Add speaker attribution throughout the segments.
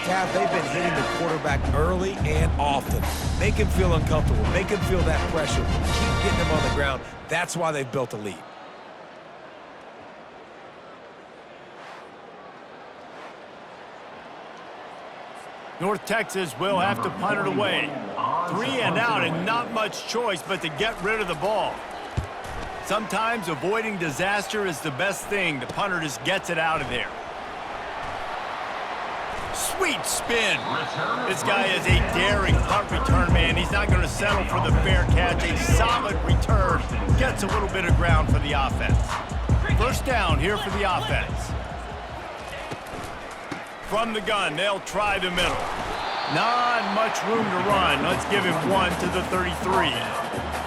Speaker 1: half, they've been hitting the quarterback early and often. Make him feel uncomfortable. Make him feel that pressure. Keep getting him on the ground. That's why they've built a lead.
Speaker 2: North Texas will have to punt it away. 3 and out and not much choice but to get rid of the ball. Sometimes avoiding disaster is the best thing. The punter just gets it out of there. Sweet spin. This guy is a daring punt return man. He's not going to settle for the fair catch. A solid return. Gets a little bit of ground for the offense. First down here for the offense. From the gun, they'll try the middle. Not much room to run. Let's give him 1 to the 33.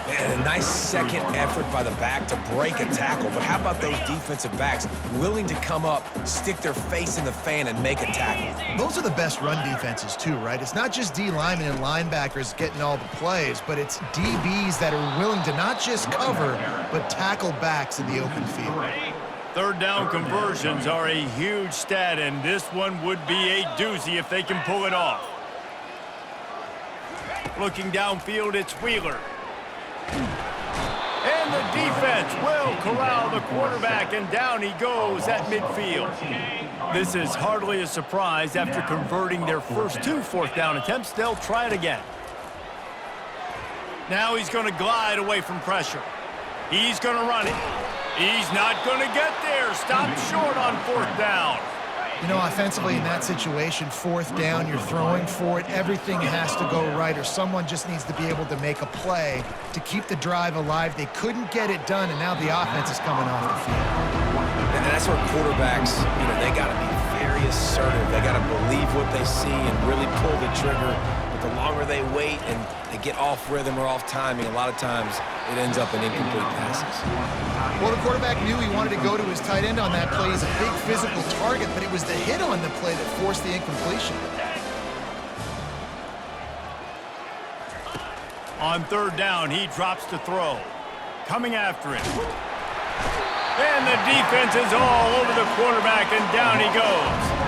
Speaker 1: And a nice second effort by the back to break a tackle. But how about those defensive backs willing to come up, stick their face in the fan, and make a tackle?
Speaker 3: Those are the best run defenses too, right? It's not just D linemen and linebackers getting all the plays, but it's DBs that are willing to not just cover, but tackle backs in the open field.
Speaker 2: Third down conversions are a huge stat, and this one would be a doozy if they can pull it off. Looking downfield, it's Wheeler. And the defense will corral the quarterback, and down he goes at midfield. This is hardly a surprise. After converting their first 2 fourth-down attempts, they'll try it again. Now he's going to glide away from pressure. He's going to run it. He's not going to get there. Stopped short on 4th down.
Speaker 3: You know, offensively in that situation, 4th down, you're throwing for it. Everything has to go right, or someone just needs to be able to make a play to keep the drive alive. They couldn't get it done, and now the offense is coming off the field.
Speaker 1: And that's where quarterbacks, they got to be very assertive. They got to believe what they see and really pull the trigger. But the longer they wait and they get off rhythm or off timing, a lot of times it ends up in incomplete passes.
Speaker 3: Well, the quarterback knew he wanted to go to his tight end on that play. He's a big physical target, but it was the hit on the play that forced the incompletion.
Speaker 2: On 3rd down, he drops to throw. Coming after him. And the defense is all over the quarterback, and down he goes.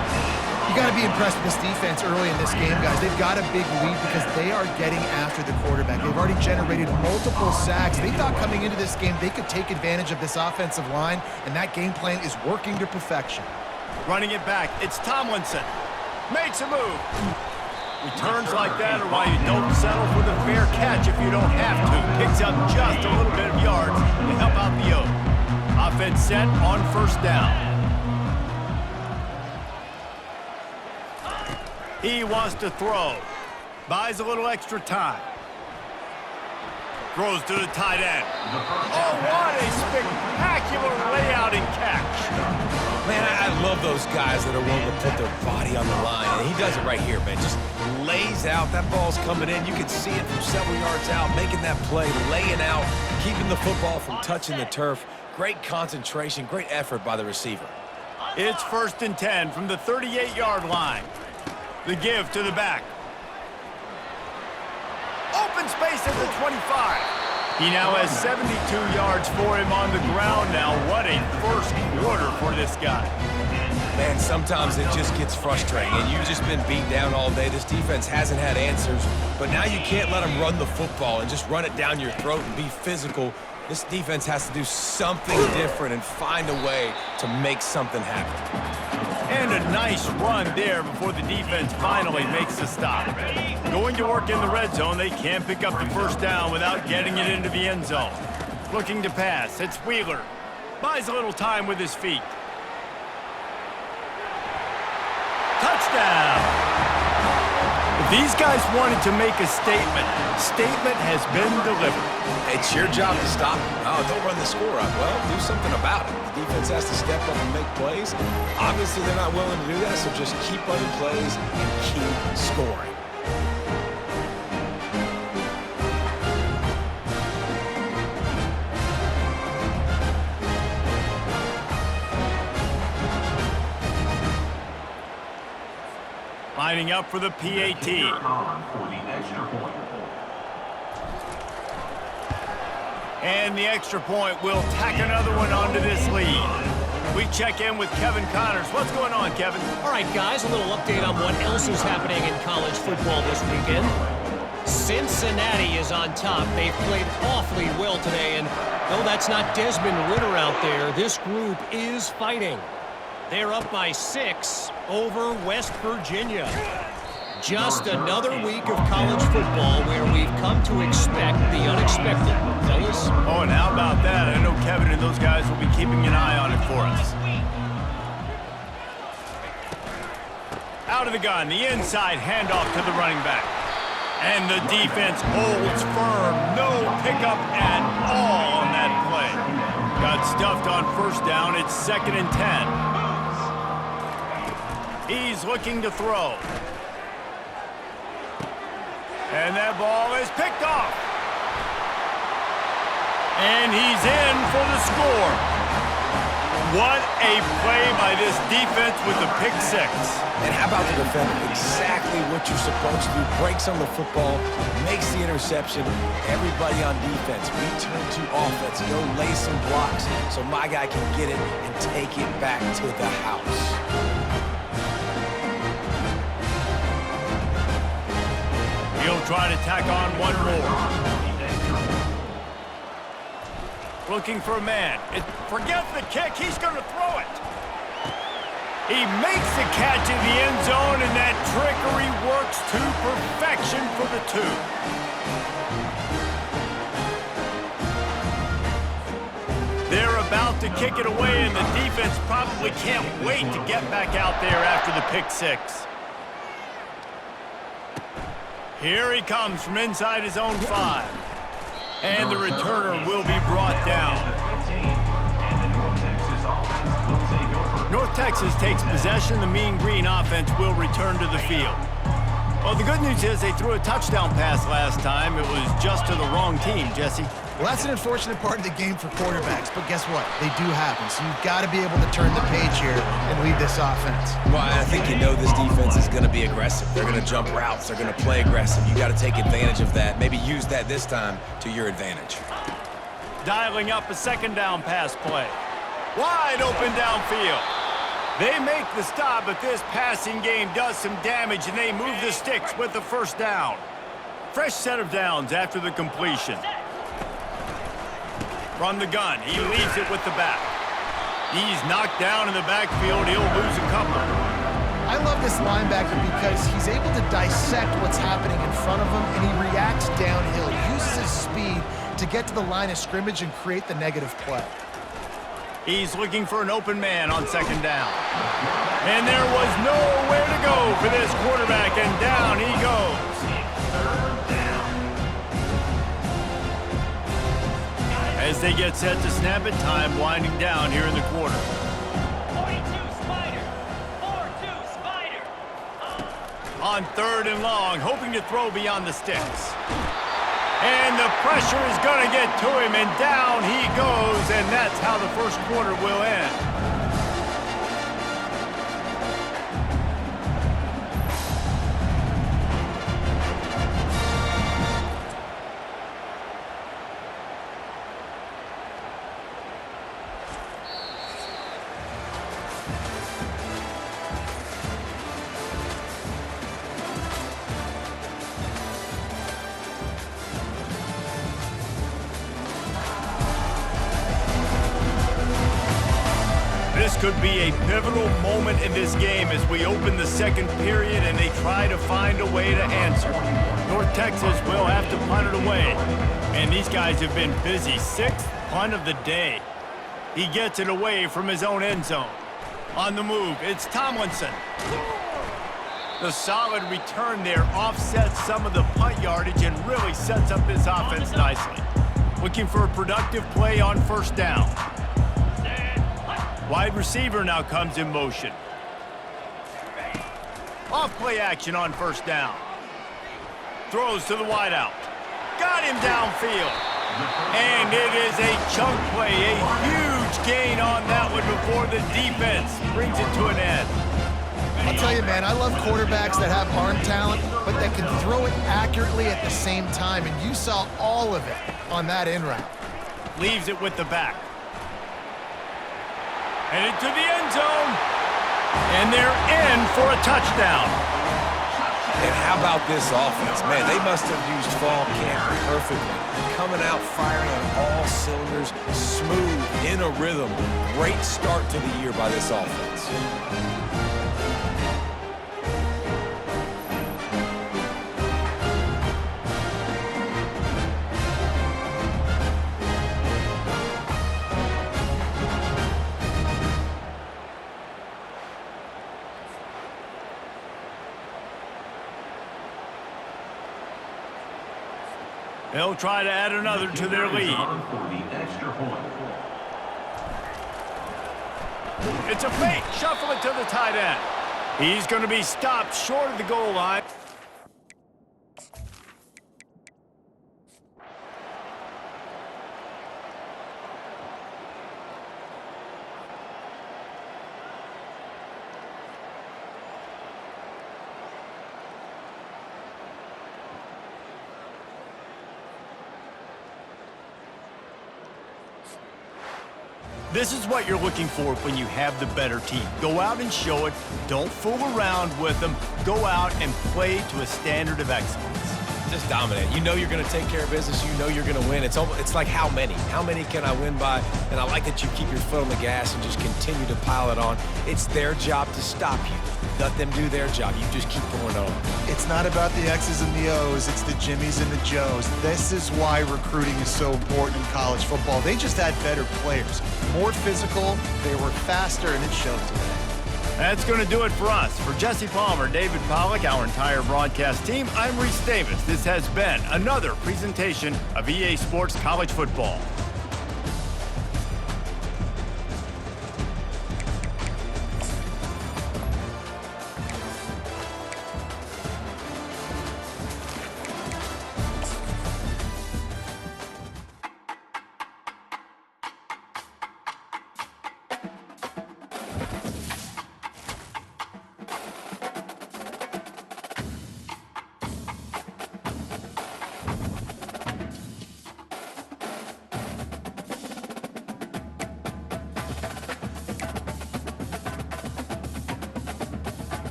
Speaker 3: You got to be impressed with this defense early in this game, guys. They've got a big lead because they are getting after the quarterback. They've already generated multiple sacks. They thought coming into this game they could take advantage of this offensive line, and that game plan is working to perfection.
Speaker 2: Running it back, it's Tomlinson. Makes a move. Returns like that are why you don't settle for the fair catch if you don't have to. Picks up just a little bit of yards to help out the Oak. Offense set on 1st down. He wants to throw. Buys a little extra time. Throws to the tight end. Oh, what a spectacular layout and catch.
Speaker 1: Man, I love those guys that are willing to put their body on the line. And he does it right here, man. Just lays out. That ball's coming in. You can see it from several yards out, making that play, laying out, keeping the football from touching the turf. Great concentration, great effort by the receiver.
Speaker 2: It's 1st and 10 from the 38-yard line. The give to the back. Open space at the 25. He now has 72 yards for him on the ground now. What a first quarter for this guy.
Speaker 1: Man, sometimes it just gets frustrating, and you've just been beat down all day. This defense hasn't had answers, but now you can't let them run the football and just run it down your throat and be physical. This defense has to do something different and find a way to make something happen.
Speaker 2: And a nice run there before the defense finally makes the stop. Going to work in the red zone, they can't pick up the 1st down without getting it into the end zone. Looking to pass, it's Wheeler. Buys a little time with his feet. Touchdown! If these guys wanted to make a statement has been delivered.
Speaker 1: It's your job to stop them. Oh, don't run the score up. Well, do something about it. The defense has to step up and make plays. Obviously, they're not willing to do that, so just keep running plays and keep scoring.
Speaker 2: Lining up for the PAT. And the extra point will tack another one onto this lead. We check in with Kevin Connors. What's going on, Kevin?
Speaker 4: All right, guys, a little update on what else is happening in college football this weekend. Cincinnati is on top. They've played awfully well today, and though that's not Desmond Ritter out there, this group is fighting. They're up by 6 over West Virginia. Just another week of college football where we've come to expect the unexpected, fellas.
Speaker 2: Oh, and how about that? I know Kevin and those guys will be keeping an eye on it for us. Out of the gun, the inside handoff to the running back. And the defense holds firm. No pickup at all on that play. Got stuffed on first down. It's 2nd and 10. He's looking to throw. And that ball is picked off. And he's in for the score. What a play by this defense with the pick 6.
Speaker 1: And how about the defender? Exactly what you're supposed to do. Breaks on the football, makes the interception. Everybody on defense, return to offense. Go lay some blocks so my guy can get it and take it back to the house.
Speaker 2: He'll try to tack on one more. Looking for a man. Forget the kick. He's going to throw it. He makes the catch in the end zone, and that trickery works to perfection for the 2. They're about to kick it away, and the defense probably can't wait to get back out there after the pick 6. Here he comes from inside his own 5. And the returner will be brought down. North Texas takes possession. The Mean Green offense will return to the field. Well, the good news is they threw a touchdown pass last time. It was just to the wrong team, Jesse.
Speaker 3: Well, that's an unfortunate part of the game for quarterbacks, but guess what? They do happen, so you've got to be able to turn the page here and lead this offense.
Speaker 1: Well, I think you know this defense is going to be aggressive. They're going to jump routes. They're going to play aggressive. You got to take advantage of that. Maybe use that this time to your advantage.
Speaker 2: Dialing up a 2nd down pass play. Wide open downfield. They make the stop, but this passing game does some damage, and they move the sticks with the 1st down. Fresh set of downs after the completion. From the gun, he leaves it with the back. He's knocked down in the backfield. He'll lose a couple.
Speaker 3: I love this linebacker because he's able to dissect what's happening in front of him, and he reacts downhill. He uses his speed to get to the line of scrimmage and create the negative play.
Speaker 2: He's looking for an open man on 2nd down. And there was nowhere to go for this quarterback, and down he goes. As they get set to snap it, time winding down here in the quarter.
Speaker 5: 42 Spider. 4-2 Spider.
Speaker 2: On 3rd and long, hoping to throw beyond the sticks. And the pressure is going to get to him, and down he goes, and that's how the 1st quarter will end. This could be a pivotal moment in this game as we open the 2nd period and they try to find a way to answer. North Texas will have to punt it away. And these guys have been busy. 6th punt of the day. He gets it away from his own end zone. On the move, it's Tomlinson. The solid return there offsets some of the punt yardage and really sets up this offense nicely. Looking for a productive play on 1st down. Wide receiver now comes in motion. Off play action on 1st down. Throws to the wideout. Got him downfield. And it is a chunk play, a huge gain on that one before the defense brings it to an end.
Speaker 3: I'll tell you, man, I love quarterbacks that have arm talent, but that can throw it accurately at the same time, and you saw all of it on that in route.
Speaker 2: Leaves it with the back. And into the end zone. And they're in for a touchdown.
Speaker 1: And how about this offense? Man, they must have used fall camp perfectly. Coming out firing on all cylinders, smooth, in a rhythm. Great start to the year by this offense.
Speaker 2: They'll try to add another to their lead. It's a fake. Shuffle it to the tight end. He's going to be stopped short of the goal line. This is what you're looking for when you have the better team. Go out and show it. Don't fool around with them. Go out and play to a standard of excellence.
Speaker 1: Just dominate. You know you're going to take care of business. You know you're going to win. It's like how many? How many can I win by? And I like that you keep your foot on the gas and just continue to pile it on. It's their job to stop you. Let them do their job. You just keep going on.
Speaker 3: It's not about the X's and the O's. It's the Jimmies and the Joes. This is why recruiting is so important in college football. They just had better players. More physical, they were faster, and it showed today.
Speaker 2: That's going to do it for us. For Jesse Palmer, David Pollack, our entire broadcast team, I'm Reese Davis. This has been another presentation of EA Sports College Football.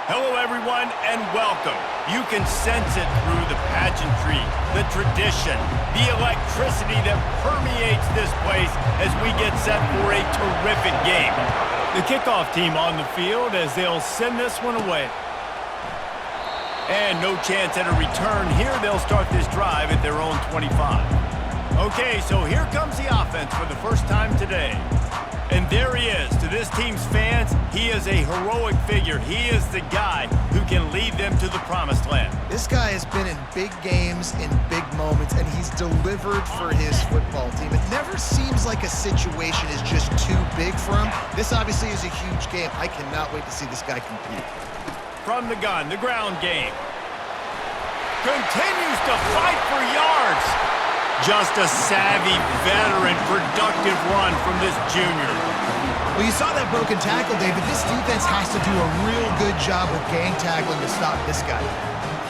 Speaker 2: Hello, everyone, and welcome. You can sense it through the pageantry, the tradition, the electricity that permeates this place as we get set for a terrific game. The kickoff team on the field as they'll send this one away. And no chance at a return here. They'll start this drive at their own 25. Okay, so here comes the offense for the first time today. And there he is. To this team's fans, he is a heroic figure. He is the guy who can lead them to the promised land.
Speaker 3: This guy has been in big games, in big moments, and he's delivered for his football team. It never seems like a situation is just too big for him. This obviously is a huge game. I cannot wait to see this guy compete.
Speaker 2: From the gun, the ground game. Continues to fight for yards. Just a savvy, veteran, productive run from this junior.
Speaker 3: Well, you saw that broken tackle, David. This defense has to do a real good job with gang tackling to stop this guy.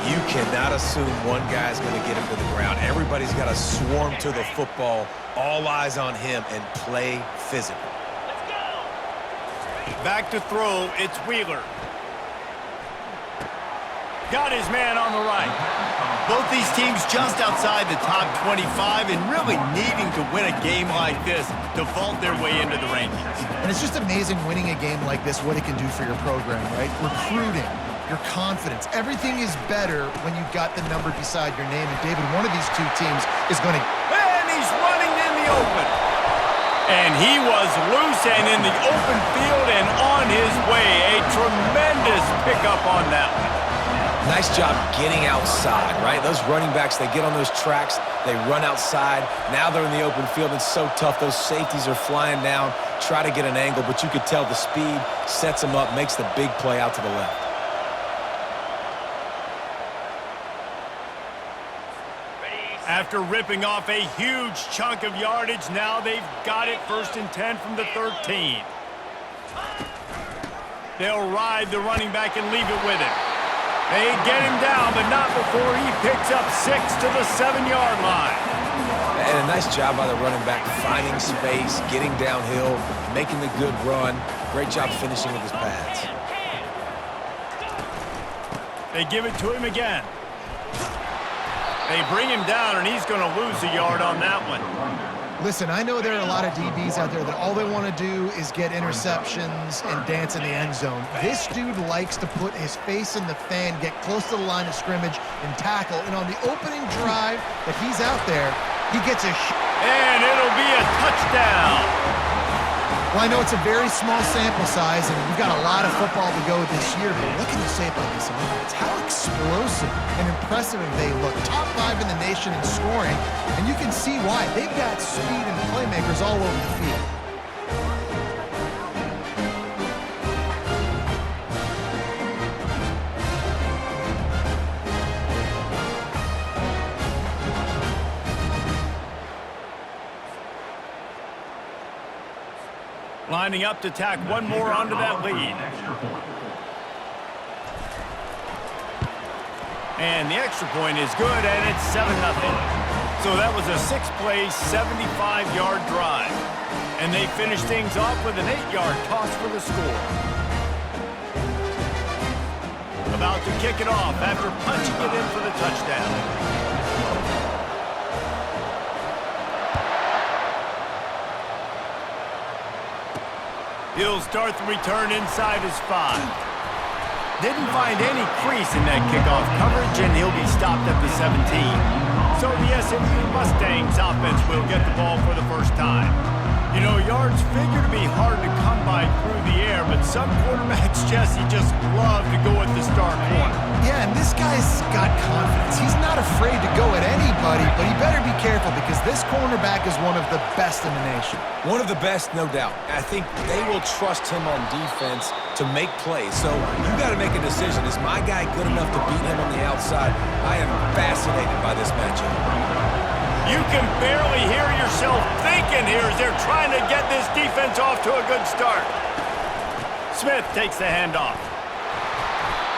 Speaker 1: You cannot assume one guy's going to get him to the ground. Everybody's got to swarm to the football, all eyes on him, and play physical.
Speaker 5: Let's go.
Speaker 2: Back to throw, it's Wheeler. Got his man on the right. Both these teams just outside the top 25 and really needing to win a game like this to vault their way into the rankings.
Speaker 3: And it's just amazing winning a game like this, what it can do for your program, right? Recruiting, your confidence, everything is better when you've got the number beside your name. And David, one of these two teams is going to...
Speaker 2: And he's running in the open. And he was loose and in the open field and on his way. A tremendous pickup on that one.
Speaker 1: Nice job getting outside, right? Those running backs, they get on those tracks, they run outside. Now they're in the open field. It's so tough. Those safeties are flying down, try to get an angle, but you could tell the speed sets them up, makes the big play out to the left.
Speaker 2: After ripping off a huge chunk of yardage, now they've got it 1st and 10 from the 13. They'll ride the running back and leave it with him. They get him down, but not before he picks up 6 to the 7-yard line.
Speaker 1: And a nice job by the running back, finding space, getting downhill, making a good run. Great job finishing with his pads.
Speaker 2: They give it to him again. They bring him down, and he's going to lose a yard on that one.
Speaker 3: Listen, I know there are a lot of DBs out there that all they want to do is get interceptions and dance in the end zone. This dude likes to put his face in the fan, get close to the line of scrimmage, and tackle. And on the opening drive that he's out there, he gets a...
Speaker 2: And it'll be a touchdown.
Speaker 3: Well, I know it's a very small sample size, and we've got a lot of football to go this year, but what can you say about this offense? How explosive and impressive they look. Top 5 in the nation in scoring, and you can see why. They've got speed and playmakers all over the field.
Speaker 2: Lining up to tack one more onto that lead. And the extra point is good, and it's 7-0. So that was a 6-play, 75-yard drive. And they finish things off with an 8-yard toss for the score. About to kick it off after punching it in for the touchdown. He'll start the return inside his 5. Didn't find any crease in that kickoff coverage, and he'll be stopped at the 17. So the SMU Mustangs offense will get the ball for the first time. You know, yards figure to be hard to come by through the air, but some quarterbacks, Jesse, just love to go at the star corner.
Speaker 3: Yeah, and this guy's got confidence. He's not afraid to go at anybody, but he better be careful because this cornerback is one of the best in the nation.
Speaker 1: One of the best, no doubt. I think they will trust him on defense to make plays. So you got to make a decision. Is my guy good enough to beat him on the outside? I am fascinated by this matchup.
Speaker 2: You can barely hear yourself thinking here as they're trying to get this defense off to a good start. Smith takes the handoff.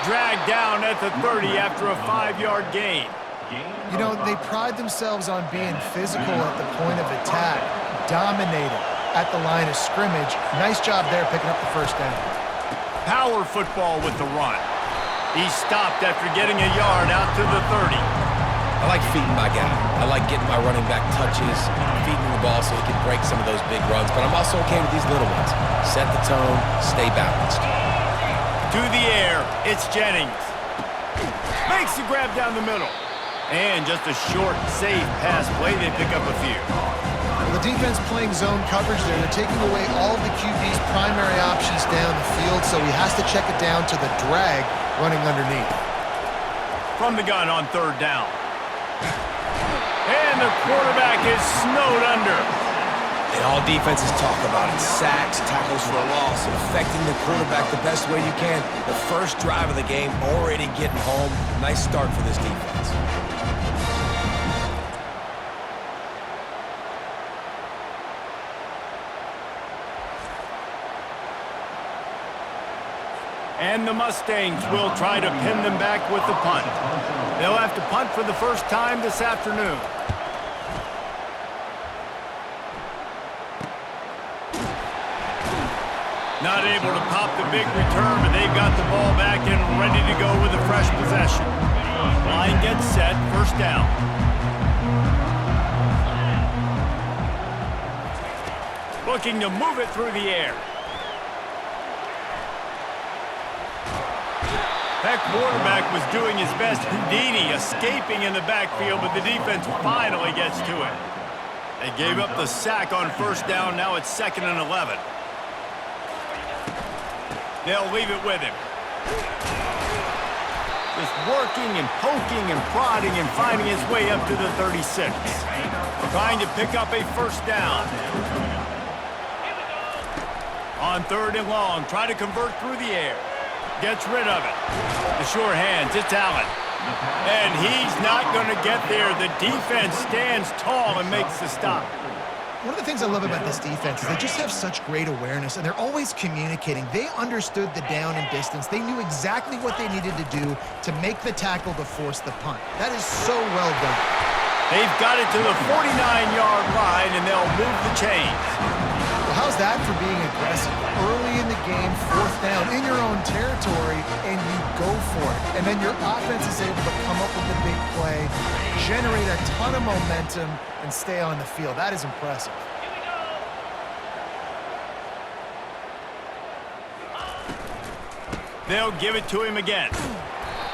Speaker 2: Dragged down at the 30 after a 5-yard gain.
Speaker 3: You know, they pride themselves on being physical at the point of attack, dominating at the line of scrimmage. Nice job there picking up the first down.
Speaker 2: Power football with the run. He stopped after getting a yard out to the 30.
Speaker 1: I like feeding my guy. I like getting my running back touches, feeding the ball so he can break some of those big runs, but I'm also okay with these little ones. Set the tone, stay balanced.
Speaker 2: To the air, it's Jennings. Makes the grab down the middle. And just a short, safe pass play, they pick up a few.
Speaker 3: Well, the defense playing zone coverage there. They're taking away all of the QB's primary options down the field, so he has to check it down to the drag running underneath.
Speaker 2: From the gun on third down. And the quarterback is snowed under.
Speaker 1: And all defenses talk about it. Sacks, tackles for a loss, affecting the quarterback the best way you can. The first drive of the game, already getting home. Nice start for this defense.
Speaker 2: And the Mustangs will try to pin them back with the punt. They'll have to punt for the first time this afternoon. Not able to pop the big return, but they've got the ball back and ready to go with a fresh possession. Line gets set, first down. Looking to move it through the air. That quarterback was doing his best Houdini, escaping in the backfield, but the defense finally gets to it. They gave up the sack on first down. Now it's 2nd and 11. They'll leave it with him. Just working and poking and prodding and finding his way up to the 36. Trying to pick up a first down. On 3rd and long, try to convert through the air. Gets rid of it. The sure hands, it's Allen. And he's not going to get there. The defense stands tall and makes the stop.
Speaker 3: One of the things I love about this defense is they just have such great awareness, and they're always communicating. They understood the down and distance. They knew exactly what they needed to do to make the tackle to force the punt. That is so well done.
Speaker 2: They've got it to the 49-yard line, and they'll move the chains.
Speaker 3: Well, how's that for being aggressive? Early in the game, 4th down, in your own territory, and you go for it. And then your offense is able to come up with the big play, generate a ton of momentum, and stay on the field. That is impressive.
Speaker 2: They'll give it to him again.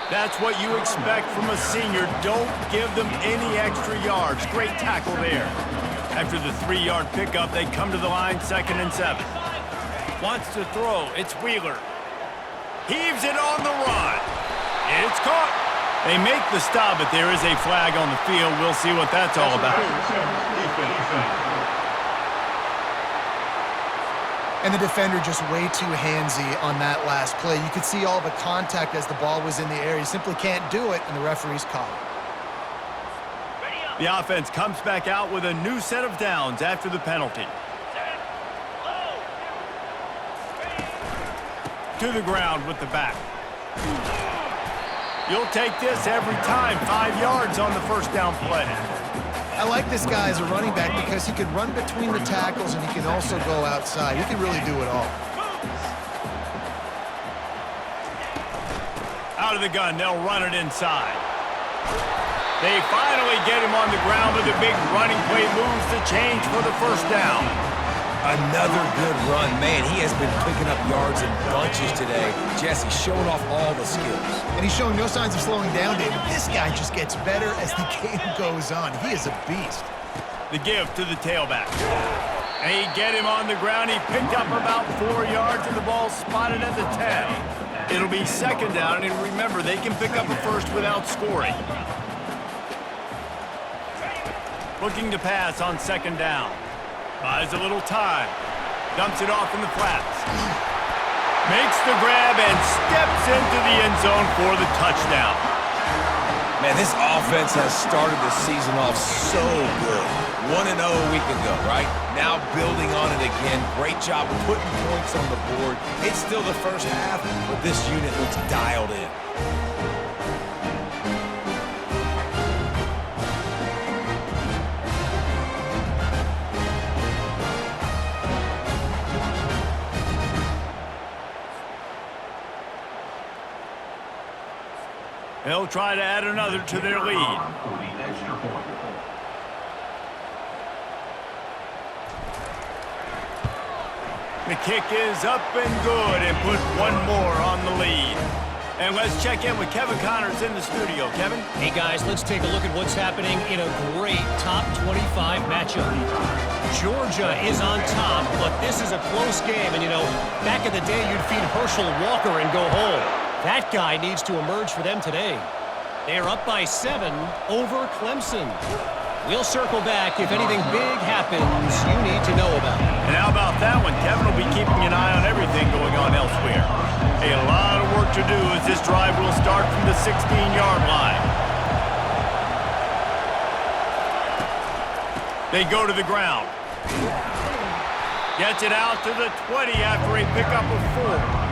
Speaker 2: That's what you expect from a senior. Don't give them any extra yards. Great tackle there. After the 3-yard pickup, they come to the line, 2nd and 7. Wants to throw. It's Wheeler. Heaves it on the run. It's caught. They make the stop, but there is a flag on the field. We'll see what that's all about.
Speaker 3: And the defender just way too handsy on that last play. You could see all the contact as the ball was in the air. You simply can't do it, and the referee's called it.
Speaker 2: The offense comes back out with a new set of downs after the penalty. To the ground with the back. You'll take this every time. 5 yards on the first down play.
Speaker 3: I like this guy as a running back because he can run between the tackles and he can also go outside. He can really do it all.
Speaker 2: Out of the gun, they'll run it inside. They finally get him on the ground with a big running play, moves the change for the first down.
Speaker 1: Another good run. Man, he has been picking up yards in bunches today. Jesse showing off all the skills.
Speaker 3: And he's showing no signs of slowing down, David. This guy just gets better as the game goes on. He is a beast.
Speaker 2: The give to the tailback. And he get him on the ground. He picked up about 4 yards, and the ball spotted at the 10. It'll be 2nd down, and remember, they can pick up a first without scoring. Looking to pass on 2nd down. Buys a little time. Dumps it off in the flats. Makes the grab and steps into the end zone for the touchdown.
Speaker 1: Man, this offense has started the season off so good. 1-0 a week ago, right? Now building on it again. Great job putting points on the board. It's still the first half, but this unit looks dialed in.
Speaker 2: They'll try to add another to their lead. The kick is up and good and put one more on the lead. And let's check in with Kevin Connors in the studio. Kevin?
Speaker 4: Hey, guys, let's take a look at what's happening in a great top 25 matchup. Georgia is on top, but this is a close game. And, you know, back in the day, you'd feed Herschel Walker and go home. That guy needs to emerge for them today. They are up by 7 over Clemson. We'll circle back if anything big happens you need to know about.
Speaker 2: And how about that one? Kevin will be keeping an eye on everything going on elsewhere. A lot of work to do as this drive will start from the 16-yard line. They go to the ground. Gets it out to the 20 after a pickup of 4.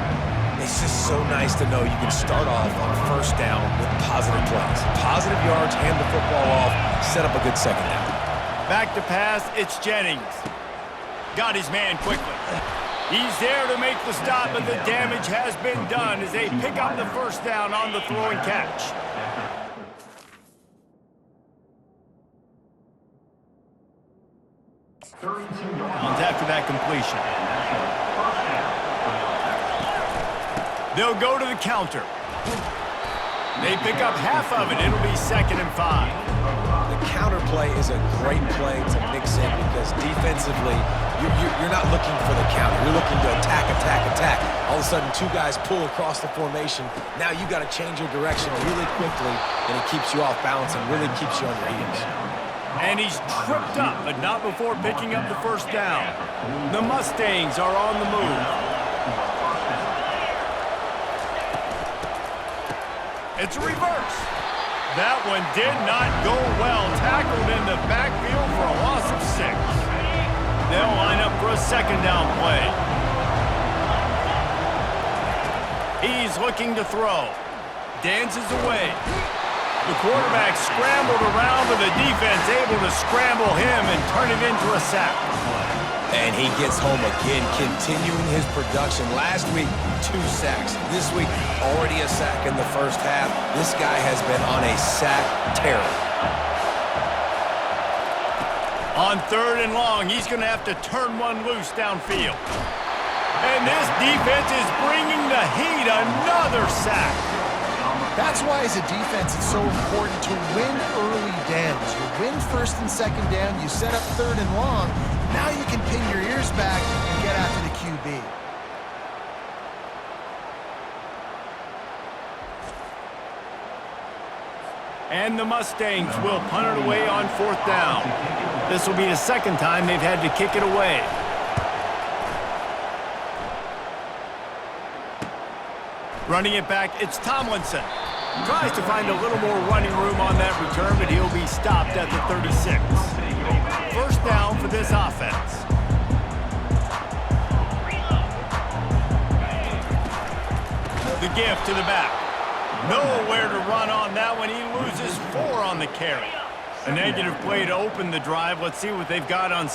Speaker 1: It's just so nice to know you can start off on first down with positive plays. Positive yards, hand the football off, set up a good second down.
Speaker 2: Back to pass, it's Jennings. Got his man quickly. He's there to make the stop, but the damage has been done as they pick up the first down on the throw and catch. Downs after that completion. They'll go to the counter. They pick up half of it. It'll be 2nd and 5.
Speaker 1: The counter play is a great play to mix in because defensively, you're not looking for the counter. You're looking to attack, attack, attack. All of a sudden, 2 guys pull across the formation. Now you got to change your direction really quickly, and it keeps you off balance and really keeps you on your heels.
Speaker 2: And he's tripped up, but not before picking up the first down. The Mustangs are on the move. It's a reverse. That one did not go well. Tackled in the backfield for a loss of 6. They'll line up for a second down play. He's looking to throw. Dances away. The quarterback scrambled around, but the defense able to scramble him and turn it into a sack.
Speaker 1: And he gets home again, continuing his production. Last week, 2 sacks. This week, already a sack in the first half. This guy has been on a sack tear.
Speaker 2: On 3rd and long, he's going to have to turn one loose downfield. And this defense is bringing the heat. Another sack.
Speaker 3: That's why, as a defense, it's so important to win early downs. You win 1st and 2nd down, you set up 3rd and long. Now you can pin your ears back and get after the QB.
Speaker 2: And the Mustangs will punt it away on 4th down. This will be the 2nd time they've had to kick it away. Running it back, it's Tomlinson. Tries to find a little more running room on that return, but he'll be stopped at the 36. First down for this offense. The give to the back. Nowhere to run on that one. He loses 4 on the carry. A negative play to open the drive. Let's see what they've got on.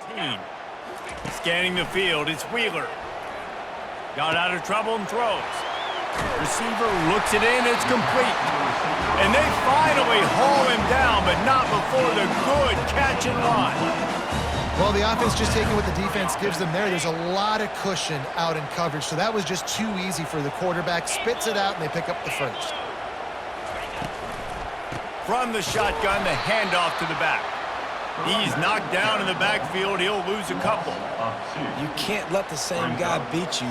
Speaker 2: 14. Scanning the field, it's Wheeler. Got out of trouble and throws. Receiver looks it in, it's complete. And they finally haul him down, but not before the good catch and run.
Speaker 3: Well, the offense just taking what the defense gives them there. There's a lot of cushion out in coverage, so that was just too easy for the quarterback. Spits it out, and they pick up the first.
Speaker 2: From the shotgun, the handoff to the back. He's knocked down in the backfield. He'll lose a couple.
Speaker 1: You can't let the same guy beat you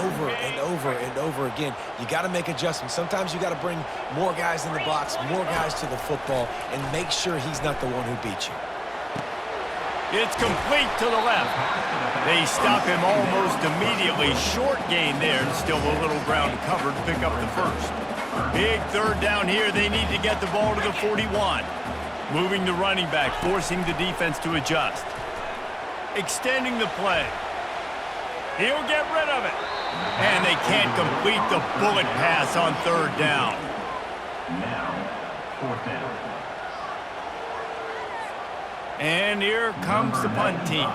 Speaker 1: over and over and over again. You got to make adjustments. Sometimes you got to bring more guys in the box, more guys to the football, and make sure he's not the one who beat you.
Speaker 2: It's complete to the left. They stop him almost immediately. Short gain there, and still a little ground covered to pick up the first. Big third down here. They need to get the ball to the 41. Moving the running back, forcing the defense to adjust. Extending the play. He'll get rid of it. And they can't complete the bullet pass on third down.
Speaker 6: Now, fourth down.
Speaker 2: And here comes the punt team.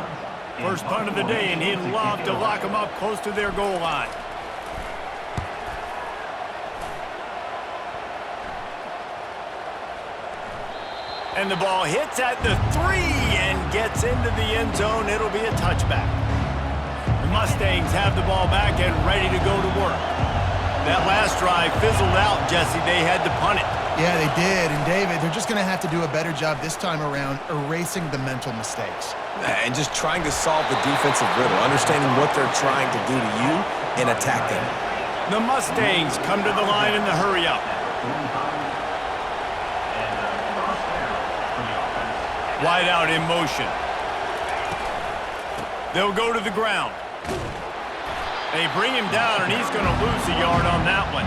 Speaker 2: First punt of the day, and he'd love to lock them up close to their goal line. And the ball hits at the 3 and gets into the end zone. It'll be a touchback. The Mustangs have the ball back and ready to go to work. That last drive fizzled out, Jesse. They had to punt it.
Speaker 3: Yeah, they did. And, David, they're just going to have to do a better job this time around erasing the mental mistakes.
Speaker 1: And just trying to solve the defensive riddle, understanding what they're trying to do to you and attack them.
Speaker 2: The Mustangs come to the line in the hurry-up. Wide out in motion. They'll go to the ground. They bring him down, and he's going to lose a yard on that one.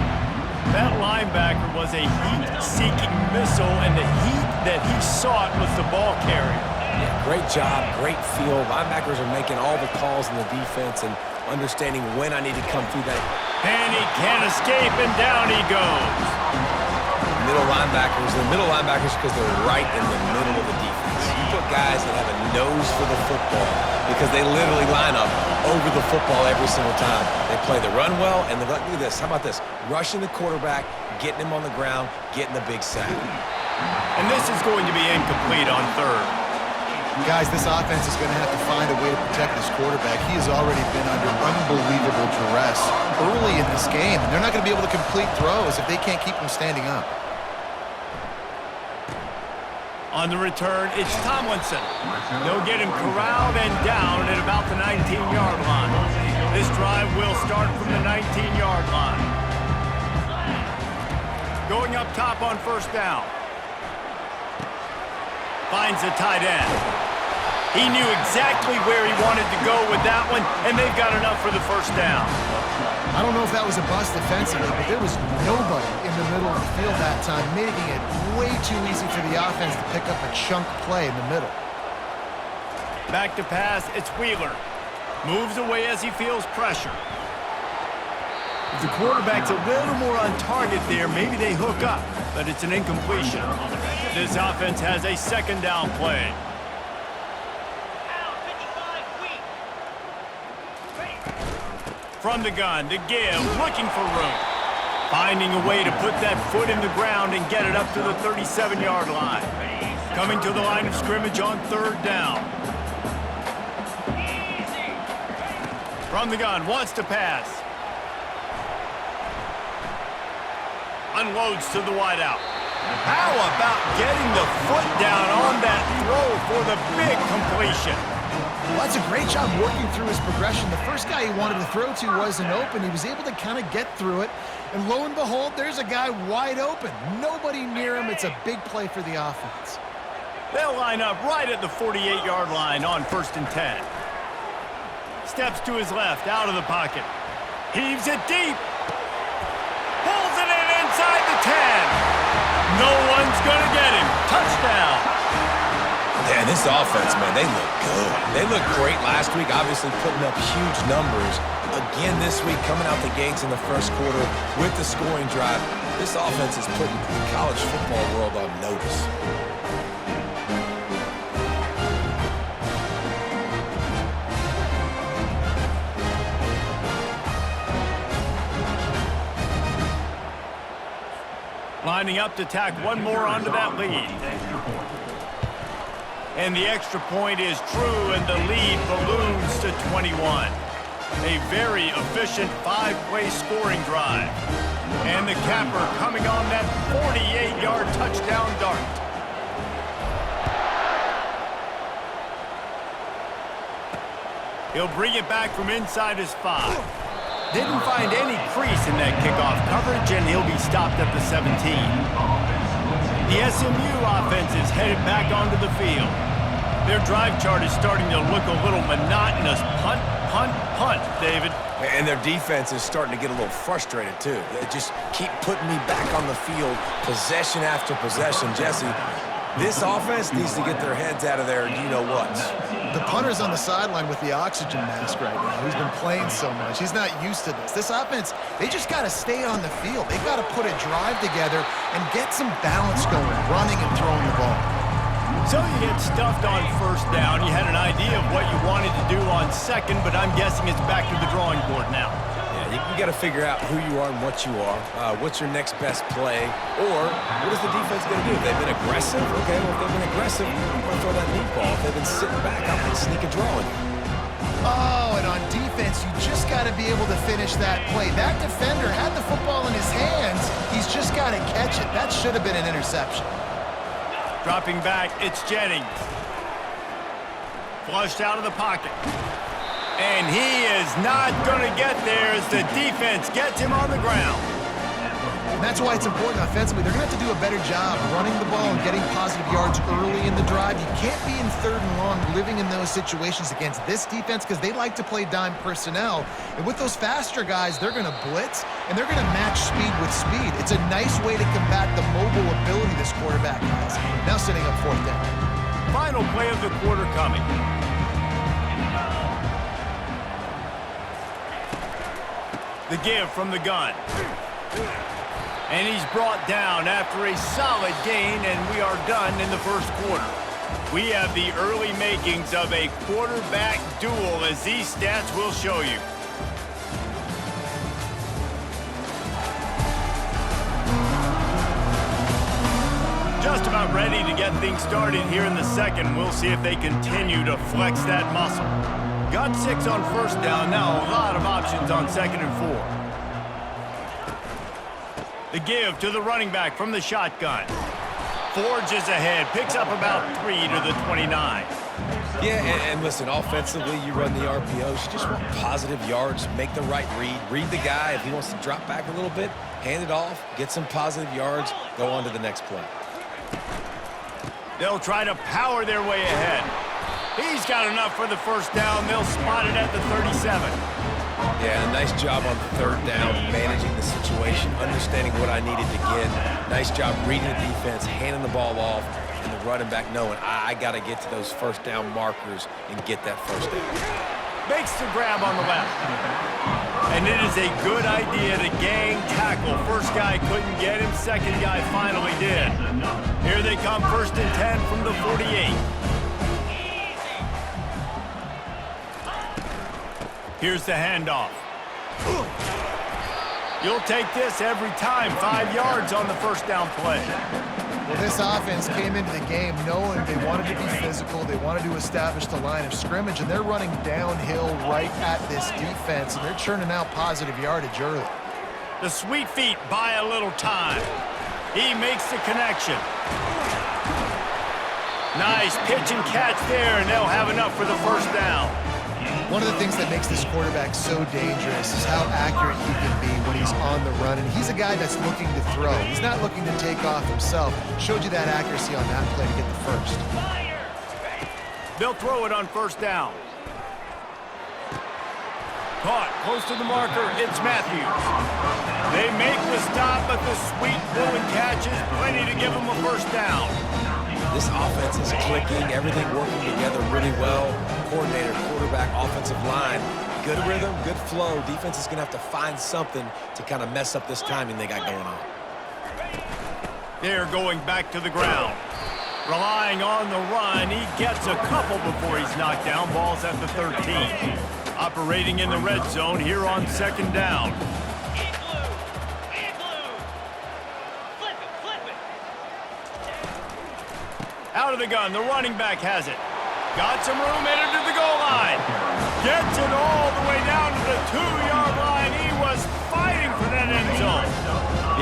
Speaker 2: That linebacker was a heat-seeking missile, and the heat that he sought was the ball carrier.
Speaker 1: Yeah, great job, great feel. Linebackers are making all the calls in the defense and understanding when I need to come through that.
Speaker 2: And he can't escape, and down he goes.
Speaker 1: Middle linebackers because they're right in the middle of the defense. You put guys that have a nose for the football because they literally line up over the football every single time. They play the run well, and look at this. How about this? Rushing the quarterback, getting him on the ground, getting the big sack.
Speaker 2: And this is going to be incomplete on third.
Speaker 3: Guys, this offense is going to have to find a way to protect this quarterback. He has already been under unbelievable duress early in this game, and they're not going to be able to complete throws if they can't keep him standing up.
Speaker 2: On the return, it's Tomlinson. They'll get him corralled and down at about the 19-yard line. This drive will start from the 19-yard line. Going up top on first down. Finds the tight end. He knew exactly where he wanted to go with that one, and they've got enough for the first down.
Speaker 3: I don't know if that was a bust defensively, but there was nobody in the middle of the field that time, making it way too easy for the offense to pick up a chunk play in the middle.
Speaker 2: Back to pass, it's Wheeler. Moves away as he feels pressure. If the quarterback's a little more on target there, maybe they hook up, but it's an incompletion. This offense has a second down play. From the gun, to give, looking for room. Finding a way to put that foot in the ground and get it up to the 37-yard line. Coming to the line of scrimmage on third down. From the gun, wants to pass. Unloads to the wideout. How about getting the foot down on that throw for the big completion?
Speaker 3: Well, that's a great job working through his progression. The first guy he wanted to throw to wasn't open. He was able to kind of get through it. And lo and behold, there's a guy wide open. Nobody near him. It's a big play for the offense.
Speaker 2: They'll line up right at the 48-yard line on 1st and 10. Steps to his left, out of the pocket. Heaves it deep. Pulls it in inside the 10. No one's going to get him. Touchdown.
Speaker 1: Man, this offense, man, they look good. They looked great last week, obviously putting up huge numbers. Again this week, coming out the gates in the first quarter with the scoring drive. This offense is putting the college football world on notice.
Speaker 2: lining up to tack one more onto that lead. And the extra point is true, and the lead balloons to 21. A very efficient 5-play scoring drive. And the capper coming on that 48-yard touchdown dart. He'll bring it back from inside his 5. Didn't find any crease in that kickoff coverage, and he'll be stopped at the 17. The SMU offense is headed back onto the field. Their drive chart is starting to look a little monotonous. Punt, punt, punt, David.
Speaker 1: And their defense is starting to get a little frustrated, too. They just keep putting me back on the field, possession after possession. Jesse, this offense needs to get their heads out of there, you-know-what.
Speaker 3: The punter's on the sideline with the oxygen mask right now. He's been playing so much. He's not used to this. This offense, they just got to stay on the field. They've got to put a drive together and get some balance going, running and throwing the ball.
Speaker 2: So you get stuffed on first down. You had an idea of what you wanted to do on second, but I'm guessing it's back to the drawing board now.
Speaker 1: Yeah, you got to figure out who you are and what you are. What's your next best play? Or what is the defense going to do? If they've been aggressive, okay, well, if they've been aggressive, I'm going to throw that deep ball. If they've been sitting back, I'm going to sneak a draw in.
Speaker 3: Oh, and on defense, you just got to be able to finish that play. That defender had the football in his hands. He's just got to catch it. That should have been an interception.
Speaker 2: Dropping back, it's Jennings. Flushed out of the pocket. And he is not going to get there as the defense gets him on the ground.
Speaker 3: And that's why it's important offensively. They're going to have to do a better job running the ball and getting positive yards early in the drive. You can't be in third and long living in those situations against this defense because they like to play dime personnel. And with those faster guys, they're going to blitz, and they're going to match speed with speed. It's a nice way to combat the mobile ability this quarterback has. Now setting up fourth down.
Speaker 2: Final play of the quarter coming. The give from the gun. And he's brought down after a solid gain, and we are done in the first quarter. We have the early makings of a quarterback duel, as these stats will show you. Just about ready to get things started here in the second. We'll see if they continue to flex that muscle. Got 6 on first down. Now a lot of options on second and 4. The give to the running back from the shotgun. Forges ahead, picks up about 3 to the 29.
Speaker 1: Yeah, and listen, offensively, you run the RPOs. You just want positive yards, make the right read. Read the guy. If he wants to drop back a little bit, hand it off, get some positive yards, go on to the next play.
Speaker 2: They'll try to power their way ahead. He's got enough for the first down. They'll spot it at the 37.
Speaker 1: Yeah, nice job on third down, managing the situation, understanding what I needed to get. Nice job reading the defense, handing the ball off, and the running back knowing I got to get to those first down markers and get that first down.
Speaker 2: Makes the grab on the left. And it is a good idea to gang tackle. First guy couldn't get him, second guy finally did. Here they come, 1st and 10 from the 48. Here's the handoff. You'll take this every time. 5 yards on the first down play.
Speaker 3: Well, this offense came into the game knowing they wanted to be physical. They wanted to establish the line of scrimmage, and they're running downhill right at this defense, and they're churning out positive yardage early.
Speaker 2: The sweet feet buy a little time. He makes the connection. Nice pitch and catch there, and they'll have enough for the first down.
Speaker 3: One of the things that makes this quarterback so dangerous is how accurate he can be when he's on the run. And he's a guy that's looking to throw. He's not looking to take off himself. Showed you that accuracy on that play to get the first.
Speaker 2: They'll throw it on first down. Caught close to the marker. It's Matthews. They make the stop, but the sweet throw and catch is plenty to give them a first down.
Speaker 1: This offense is clicking, everything working together really well. Coordinator, quarterback, offensive line, good rhythm, good flow. Defense is going to have to find something to kind of mess up this timing they got going on.
Speaker 2: They're going back to the ground. Relying on the run, he gets a couple before he's knocked down. Ball's at the 13. Operating in the red zone here on second down.
Speaker 5: Flip it, flip
Speaker 2: Out of the gun, the running back has it. Got some room, headed to the goal line. Gets it all the way down to the 2-yard line. He was fighting for that end zone.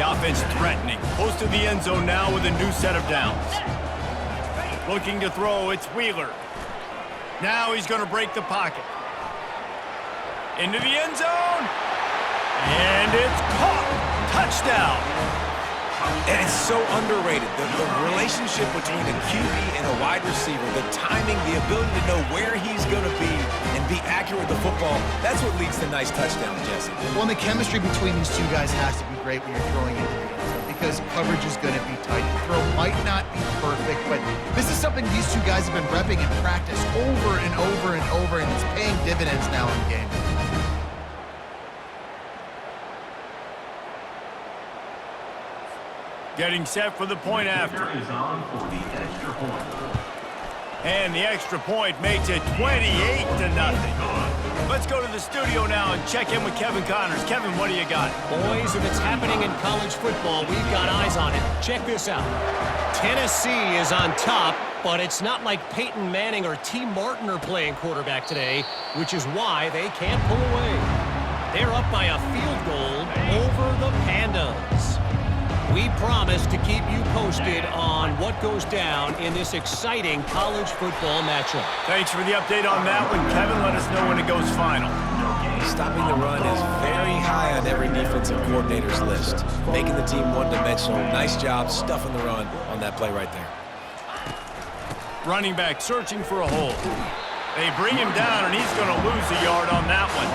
Speaker 2: The offense threatening. Close to the end zone now with a new set of downs. Looking to throw, it's Wheeler. Now he's going to break the pocket. Into the end zone. And it's caught. Touchdown.
Speaker 1: And it's so underrated. The relationship between a QB and a wide receiver, the timing, the ability to know where he's going to be and be accurate with the football, that's what leads to nice touchdowns, Jesse.
Speaker 3: Well, and the chemistry between these two guys has to be great when you're throwing into the end zone because coverage is going to be tight. The throw might not be perfect, but this is something these two guys have been repping in practice over and over and over, and it's paying dividends now in game.
Speaker 2: Getting set for the point after.
Speaker 6: Is on for the extra point.
Speaker 2: And the extra point makes it 28-0. Let's go to the studio now and check in with Kevin Connors. Kevin, what do you got?
Speaker 4: Boys, if it's happening in college football, we've got eyes on it. Check this out. Tennessee is on top, but it's not like Peyton Manning or T. Martin are playing quarterback today, which is why they can't pull away. They're up by a field goal over the Pandas. We promise to keep you posted on what goes down in this exciting college football matchup.
Speaker 2: Thanks for the update on that one, Kevin. Let us know when it goes final.
Speaker 1: Stopping the run is very high on every defensive coordinator's list. Making the team one-dimensional. Nice job stuffing the run on that play right there.
Speaker 2: Running back searching for a hole. They bring him down, and he's going to lose a yard on that one.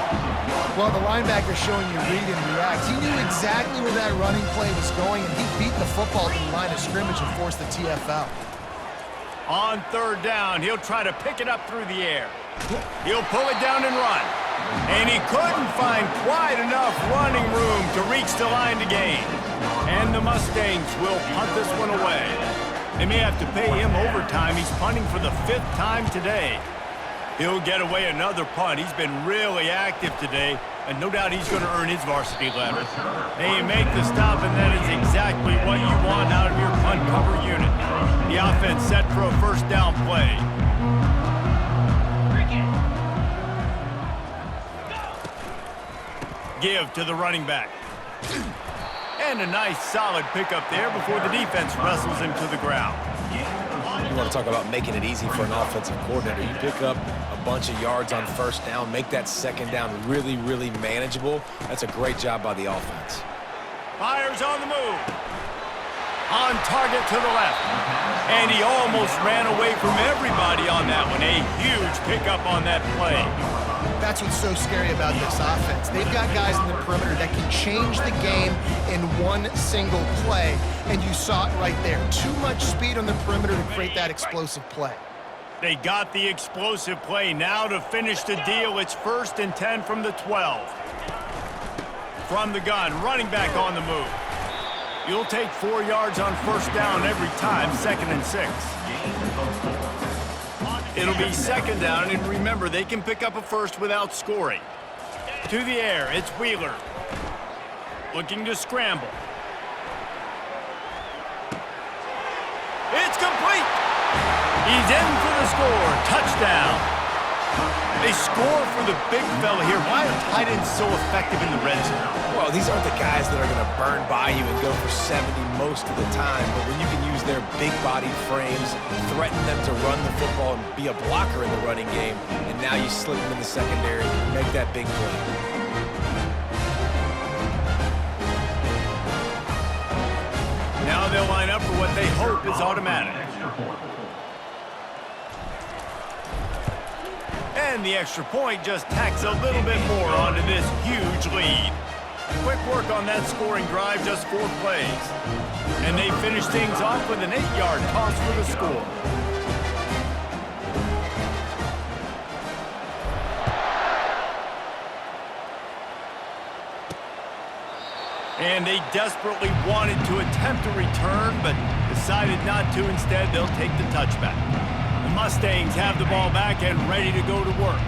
Speaker 3: Well, the linebacker showing you read and react. He knew exactly where that running play was going, and he beat the football to the line of scrimmage and forced the TFL.
Speaker 2: On third down, he'll try to pick it up through the air. He'll pull it down and run. And he couldn't find quite enough running room to reach the line to gain. And the Mustangs will punt this one away. They may have to pay him overtime. He's punting for the 5th time today. He'll get away another punt. He's been really active today, and no doubt he's going to earn his varsity letter. They make the stop, and that is exactly what you want out of your punt cover unit. The offense set for a first down play. Give to the running back. And a nice solid pickup there before the defense wrestles him to the ground.
Speaker 1: You want to talk about making it easy for an offensive coordinator. You pick up a bunch of yards on first down, make that second down really, really manageable. That's a great job by the offense.
Speaker 2: Fires on the move. On target to the left. And he almost ran away from everybody on that one. A huge pickup on that play.
Speaker 3: That's what's so scary about this offense. They've got guys in the perimeter that can change the game in one single play, and you saw it right there. Too much speed on the perimeter to create that explosive play.
Speaker 2: They got the explosive play. Now to finish the deal, it's 1st and 10 from the 12. From the gun, running back on the move. You'll take 4 yards on first down every time, 2nd and 6. It'll be 2nd down, and remember, they can pick up a first without scoring. To the air, it's Wheeler. Looking to scramble. It's complete! He's in for the score. Touchdown. They score for the big fella here. Why are tight ends so effective in the red zone?
Speaker 1: Well, these aren't the guys that are going to burn by you and go for 70 most of the time, but when you can use their big-bodied frames, threaten them to run the football and be a blocker in the running game, and now you slip them in the secondary, make that big play.
Speaker 2: Now they'll line up for what they hope is automatic. And the extra point just tacks a little bit more onto this huge lead. Quick work on that scoring drive, just 4 plays. And they finish things off with an 8-yard toss for the score. And they desperately wanted to attempt a return, but decided not to. Instead, they'll take the touchback. The Mustangs have the ball back and ready to go to work.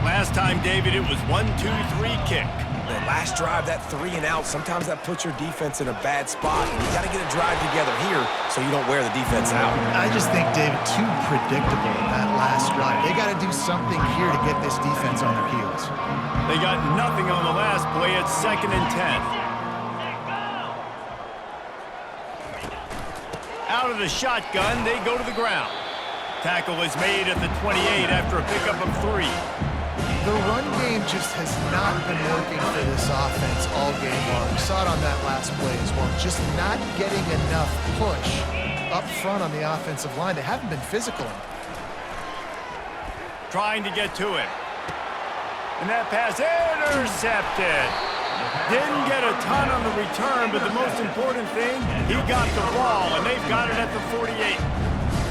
Speaker 2: Last time, David, it was 1-2-3 kick.
Speaker 1: The last drive, that 3 and out, sometimes that puts your defense in a bad spot. And you got to get a drive together here so you don't wear the defense out.
Speaker 3: I just think, David, too predictable that last drive. They got to do something here to get this defense on their heels.
Speaker 2: They got nothing on the last play. It's 2nd and 10. Out of the shotgun, they go to the ground. Tackle is made at the 28 after a pickup of 3.
Speaker 3: The run game just has not been working for this offense all game long. We saw it on that last play as well. Just not getting enough push up front on the offensive line. They haven't been physical enough.
Speaker 2: Trying to get to him. And that pass intercepted. Didn't get a ton on the return, but the most important thing, he got the ball, and they've got it at the 48.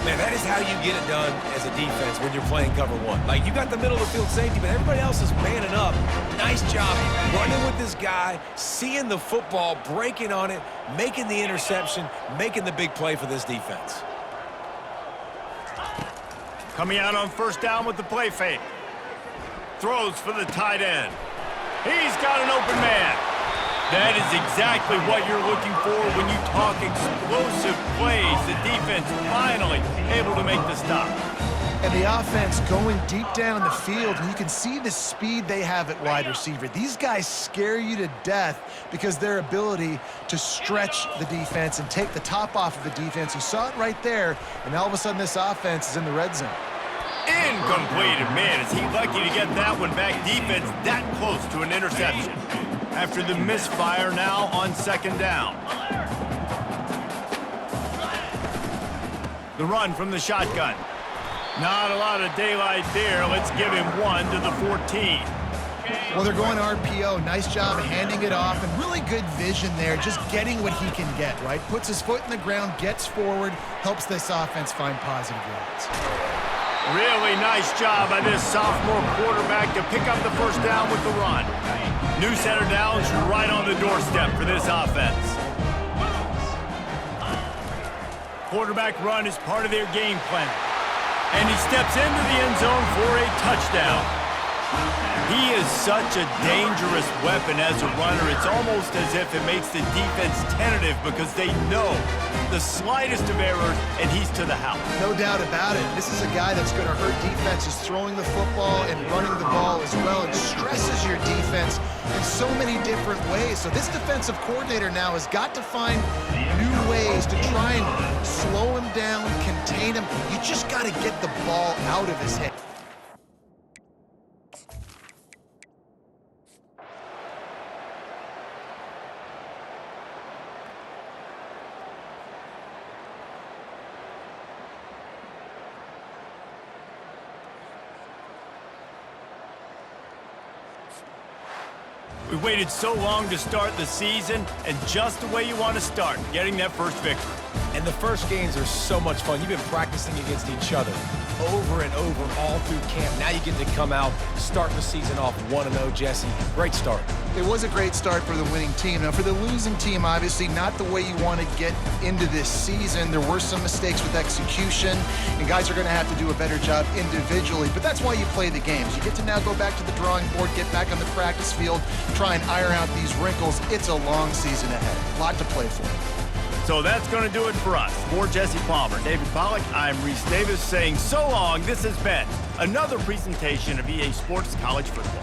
Speaker 1: Man, that is how you get it done as a defense when you're playing cover 1. Like, you got the middle of the field safety, but everybody else is manning up. Nice job running with this guy, seeing the football, breaking on it, making the interception, making the big play for this defense.
Speaker 2: Coming out on 1st down with the play fake. Throws for the tight end. He's got an open man. That is exactly what you're looking for when you talk explosive plays. The defense finally able to make the stop.
Speaker 3: And the offense going deep down the field, and you can see the speed they have at wide receiver. These guys scare you to death because their ability to stretch the defense and take the top off of the defense. You saw it right there, and all of a sudden this offense is in the red zone.
Speaker 2: Incomplete. Man, is he lucky to get that one back. Defense that close to an interception. After the misfire, now on 2nd down. The run from the shotgun. Not a lot of daylight there. Let's give him 1 to the 14.
Speaker 3: Well, they're going RPO. Nice job handing it off, and really good vision there, just getting what he can get, right? Puts his foot in the ground, gets forward, helps this offense find positive yards.
Speaker 2: Really nice job by this sophomore quarterback to pick up the 1st down with the run. New center downs right on the doorstep for this offense. Quarterback run is part of their game plan. And he steps into the end zone for a touchdown. He is such a dangerous weapon as a runner. It's almost as if it makes the defense tentative because they know the slightest of errors, and he's to the house.
Speaker 3: No doubt about it. This is a guy that's going to hurt defenses throwing the football and running the ball as well, and stresses your defense in so many different ways. So this defensive coordinator now has got to find new ways to try and slow him down, contain him. You just got to get the ball out of his head.
Speaker 2: We waited so long to start the season, and just the way you want to start, getting that first victory.
Speaker 1: And the first games are so much fun. You've been practicing against each other over and over all through camp. Now you get to come out, start the season off 1-0, Jesse. Great start.
Speaker 3: It was a great start for the winning team. Now, for the losing team, obviously not the way you want to get into this season. There were some mistakes with execution, and guys are going to have to do a better job individually. But that's why you play the games. You get to now go back to the drawing board, get back on the practice field, try and iron out these wrinkles. It's a long season ahead. A lot to play for.
Speaker 2: So that's going to do it for us. For Jesse Palmer, David Pollack, I'm Reese Davis saying so long. This has been another presentation of EA Sports College Football.